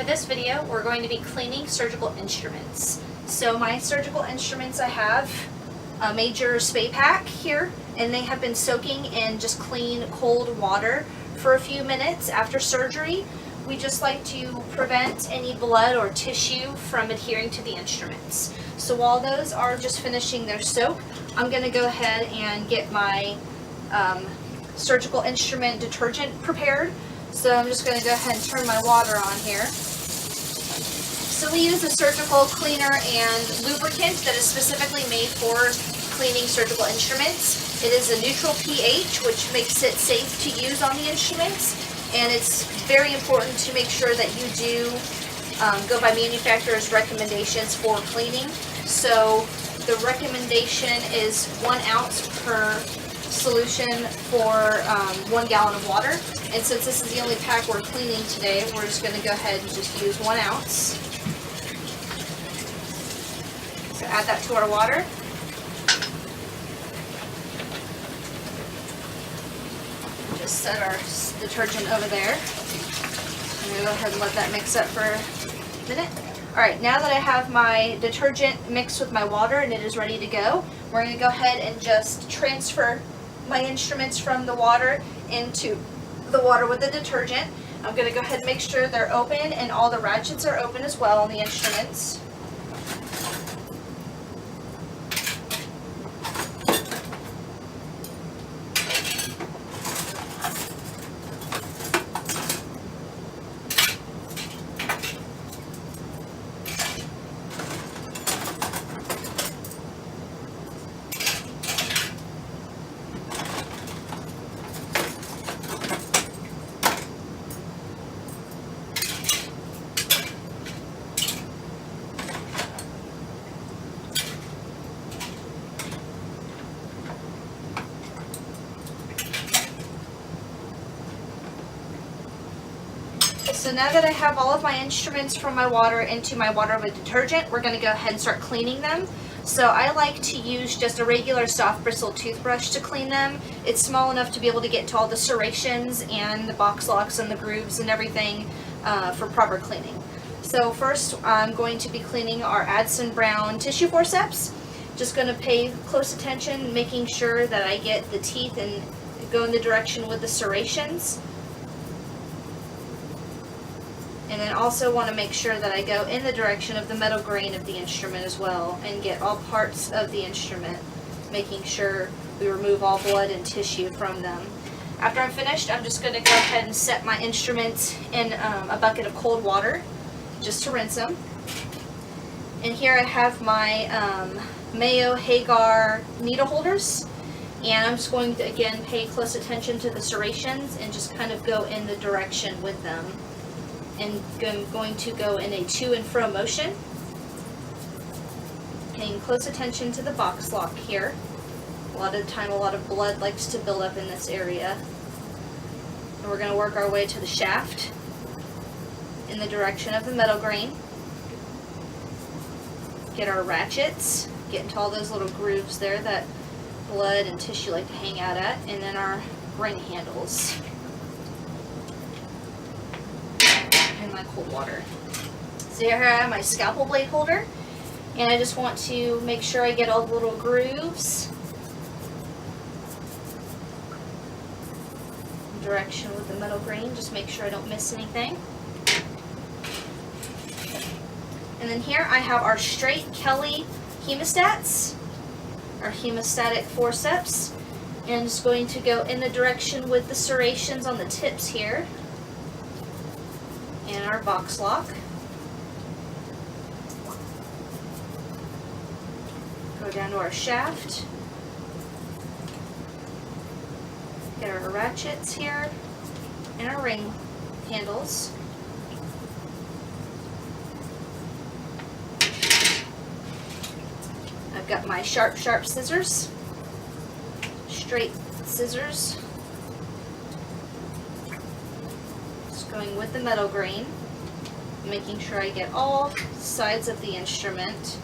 For this video, we're going to be cleaning surgical instruments. So my surgical instruments, I have a major spay pack here, and they have been soaking in just clean cold water for a few minutes after surgery. We just like to prevent any blood or tissue from adhering to the instruments. So while those are just finishing their soak, I'm going to go ahead and get my surgical instrument detergent prepared. So I'm just going to go ahead and turn my water on here. So we use a surgical cleaner and lubricant that is specifically made for cleaning surgical instruments. It is a neutral pH, which makes it safe to use on the instruments. And it's very important to make sure that you do go by manufacturer's recommendations for cleaning. So the recommendation is 1 ounce per solution for 1 gallon of water. And since this is the only pack we're cleaning today, we're just going to go ahead and just use 1 ounce. So add that to our water. Just set our detergent over there. I'm going to go ahead and let that mix up for a minute. Alright, now that I have my detergent mixed with my water and it is ready to go, we're going to go ahead and just transfer my instruments from the water into the water with the detergent. I'm going to go ahead and make sure they're open and all the ratchets are open as well on the instruments. So now that I have all of my instruments from my water into my water with detergent, we're going to go ahead and start cleaning them. So I like to use just a regular soft bristle toothbrush to clean them. It's small enough to be able to get to all the serrations and the box locks and the grooves and everything for proper cleaning. So first I'm going to be cleaning our Addison Brown tissue forceps. Just going to pay close attention, making sure that I get the teeth and go in the direction with the serrations. And then also want to make sure that I go in the direction of the metal grain of the instrument as well and get all parts of the instrument, making sure we remove all blood and tissue from them. After I'm finished, I'm just going to go ahead and set my instruments in a bucket of cold water just to rinse them. And here I have my Mayo Hagar needle holders. And I'm just going to again pay close attention to the serrations and just kind of go in the direction with them. And I'm going to go in a to and fro motion, paying close attention to the box lock here. A lot of the time, a lot of blood likes to build up in this area. And we're going to work our way to the shaft in the direction of the metal grain. Get our ratchets, get into all those little grooves there that blood and tissue like to hang out at, and then our ring handles. My cold water. So here I have my scalpel blade holder, and I just want to make sure I get all the little grooves in direction with the metal grain, just make sure I don't miss anything. And then here I have our straight Kelly hemostats, our hemostatic forceps, and I'm just going to go in the direction with the serrations on the tips here. And our box lock. Go down to our shaft. Get our ratchets here and our ring handles. I've got my sharp scissors, straight scissors. Going with the metal grain, making sure I get all sides of the instrument.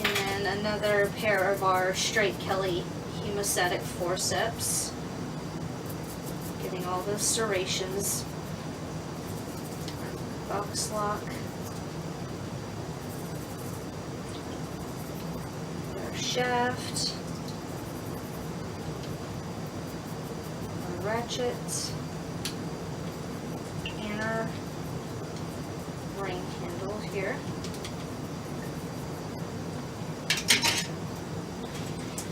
And then another pair of our straight Kelly hemostatic forceps, getting all those serrations. Box lock. Our shaft. Our ratchet. And our ring handle here.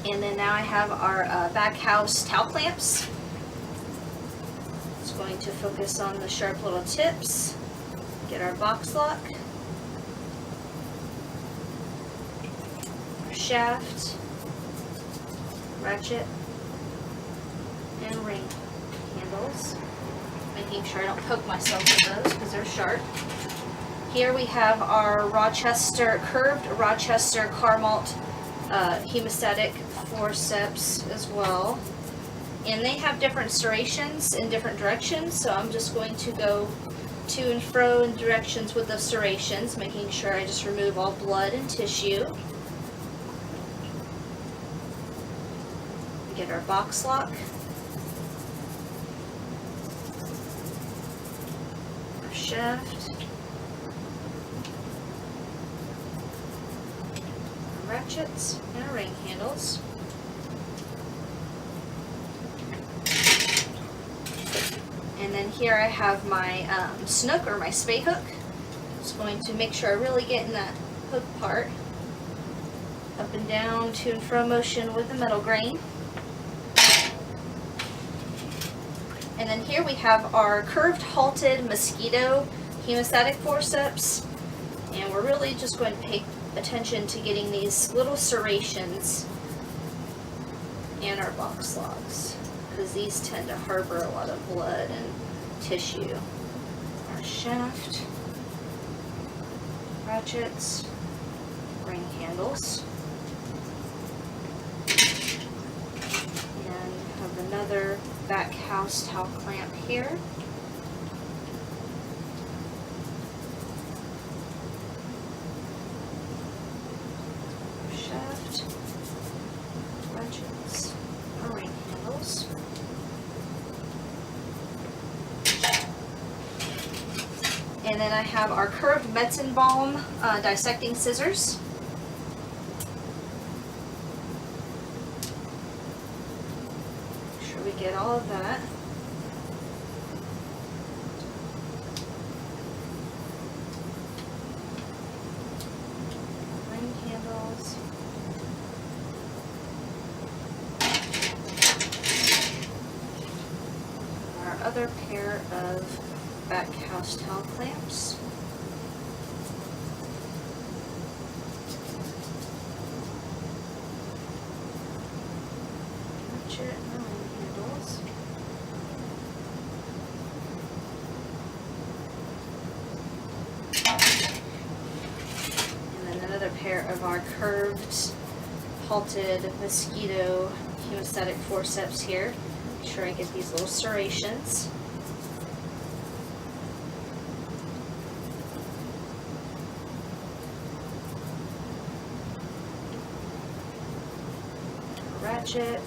And then now I have our back house towel clamps. It's going to focus on the sharp little tips. Get our box lock. Our shaft. Ratchet. And ring handles. Making sure I don't poke myself with those because they're sharp. Here we have our curved Rochester Carmalt hemostatic forceps as well. And they have different serrations in different directions, so I'm just going to go to and fro in directions with the serrations, making sure I just remove all blood and tissue. Get our box lock. Our shaft. Our ratchets and our ring handles. And then here I have my snook or my spay hook. Just going to make sure I really get in that hook part. Up and down, to and fro motion with the metal grain. And then here we have our curved halted mosquito hemostatic forceps. And we're really just going to pay attention to getting these little serrations and our box locks, because these tend to harbor a lot of blood and tissue. Our shaft, ratchets, ring handles, and have another back house towel clamp here. Our shaft, ratchets, our ring handles. And then I have our curved Metzenbaum dissecting scissors. Make sure we get all of that. Ring handles. Our other pair of back house towel clamps. Ratchet and ring handles. And then another pair of our curved halted mosquito hemostatic forceps here. Make sure I get these little serrations. Ratchet.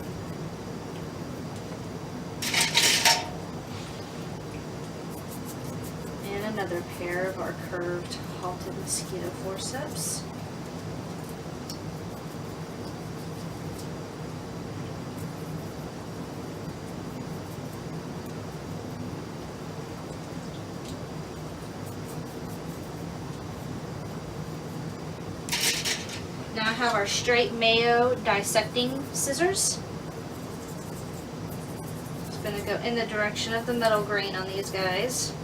And another pair of our curved halted mosquito forceps. Now I have our straight Mayo dissecting scissors. It's going to go in the direction of the metal grain on these guys.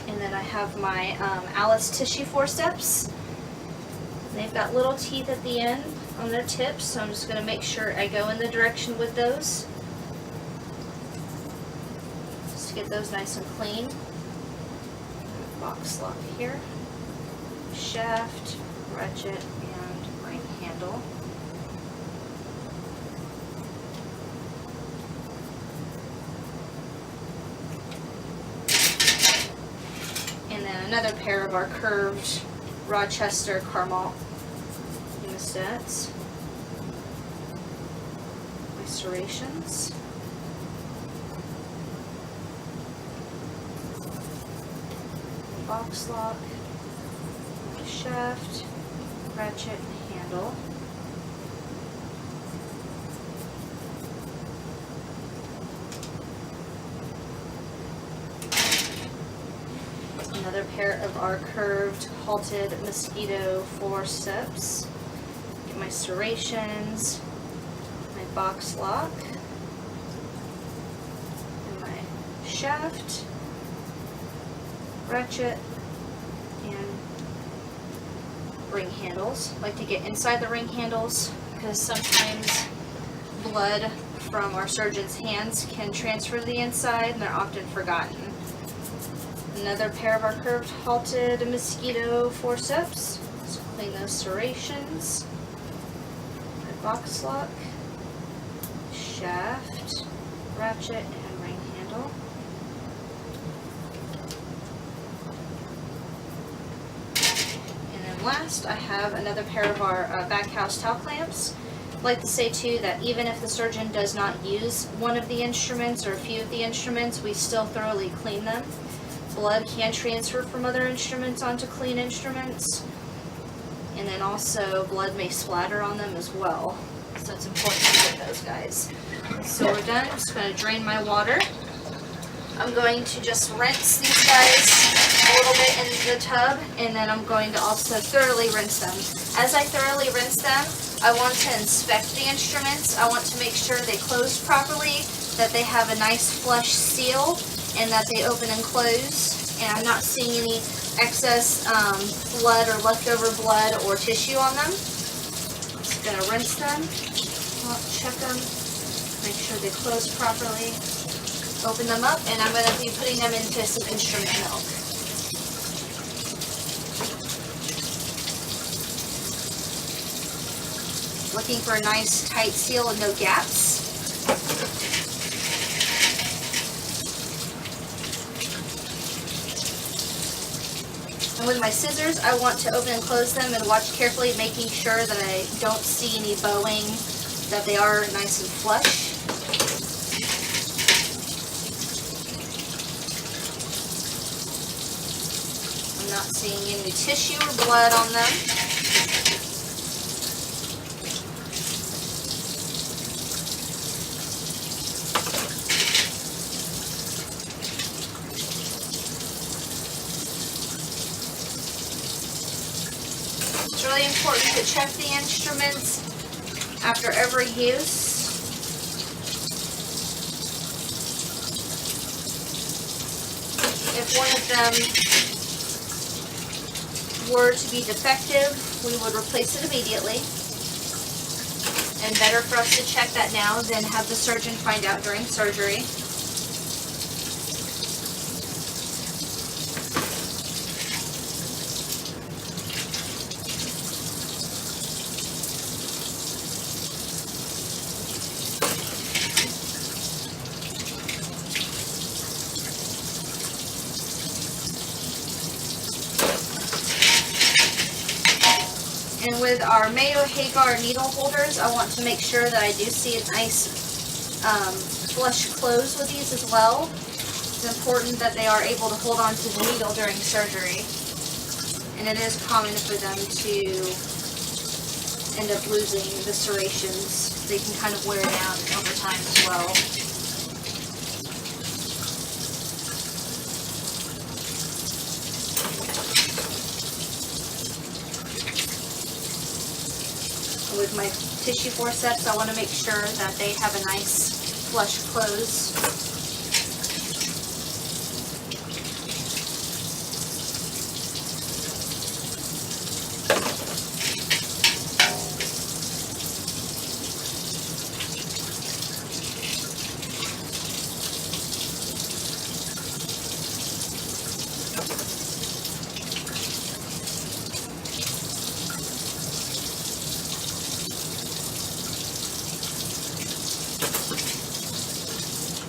And then I have my Alice tissue forceps. They've got little teeth at the end on their tips, so I'm just going to make sure I go in the direction with those. Get those nice and clean. Box lock here, shaft, ratchet, and ring handle. another pair of our curved Rochester Carmel hemostats. My serrations. Box lock. My shaft, ratchet, and handle. Another pair of our curved halted mosquito forceps. Get my serrations, my box lock, and my shaft, ratchet, and ring handles. I like to get inside the ring handles because sometimes blood from our surgeon's hands can transfer to the inside and they're often forgotten. Another pair of our curved halted mosquito forceps. So clean those serrations. My box lock, shaft, ratchet, and ring handle. And then last, I have another pair of our back house towel clamps. I'd like to say too that even if the surgeon does not use one of the instruments or a few of the instruments, we still thoroughly clean them. Blood can transfer from other instruments onto clean instruments, and then also blood may splatter on them as well, so it's important to get those guys. So we're done. I'm just going to drain my water. I'm going to just rinse these guys a little bit in the tub, and then I'm going to also thoroughly rinse them. As I thoroughly rinse them, I want to inspect the instruments. I want to make sure they close properly, that they have a nice flush seal, and that they open and close, and I'm not seeing any excess blood or leftover blood or tissue on them. Just gonna rinse them, check them, make sure they close properly, open them up, and I'm gonna be putting them into some instrument milk. Looking for a nice tight seal and no gaps. And with my scissors, I want to open and close them and watch carefully, making sure that I don't see any bowing, that they are nice and flush. I'm not seeing any tissue or blood on them. It's really important to check the instruments after every use. If one of them were to be defective, we would replace it immediately. And better for us to check that now than have the surgeon find out during surgery. And with our Mayo Hagar needle holders, I want to make sure that I do see a nice flush close with these as well. It's important that they are able to hold on to the needle during surgery. And it is common for them to end up losing the serrations. They can kind of wear down over time as well. With my tissue forceps, I want to make sure that they have a nice flush close.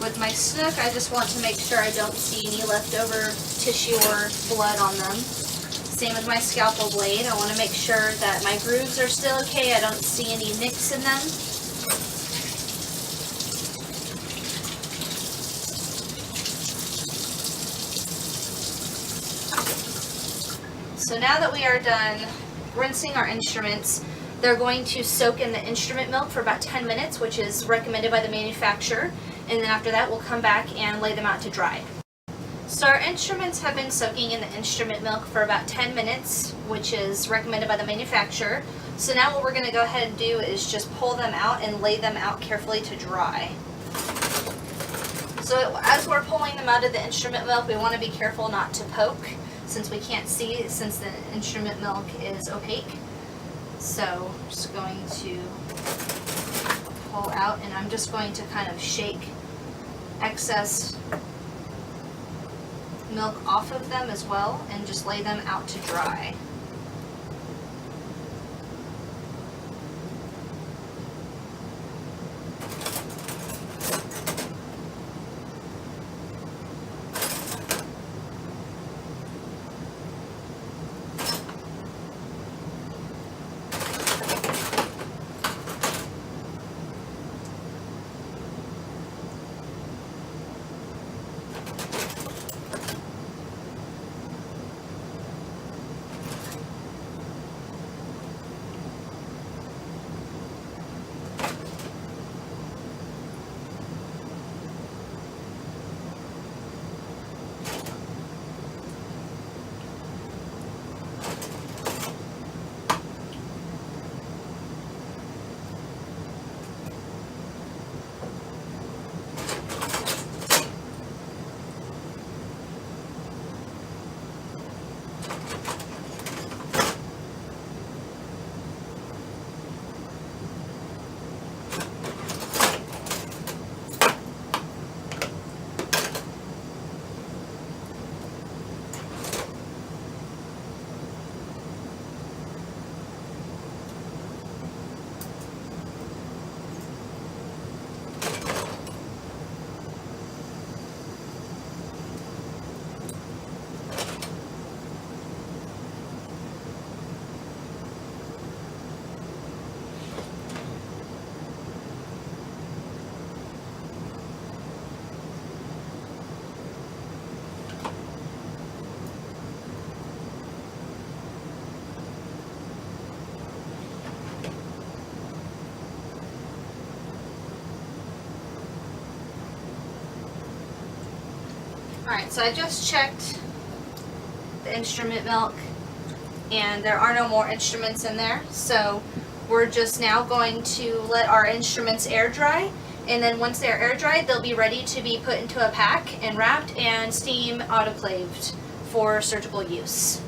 With my snook, I just want to make sure I don't see any leftover tissue or blood on them. Same with my scalpel blade. I want to make sure that my grooves are still okay. I don't see any nicks in them. So now that we are done rinsing our instruments, they're going to soak in the instrument milk for about 10 minutes, which is recommended by the manufacturer. And then after that, we'll come back and lay them out to dry. So our instruments have been soaking in the instrument milk for about 10 minutes, which is recommended by the manufacturer. So now what we're going to go ahead and do is just pull them out and lay them out carefully to dry. So as we're pulling them out of the instrument milk, we want to be careful not to poke, since we can't see, since the instrument milk is opaque. So I'm just going to pull out, and I'm just going to kind of shake excess milk off of them as well, and just lay them out to dry. Alright, so I just checked the instrument milk, and there are no more instruments in there. So we're just now going to let our instruments air dry, and then once they're air dried, they'll be ready to be put into a pack and wrapped and steam autoclaved for surgical use.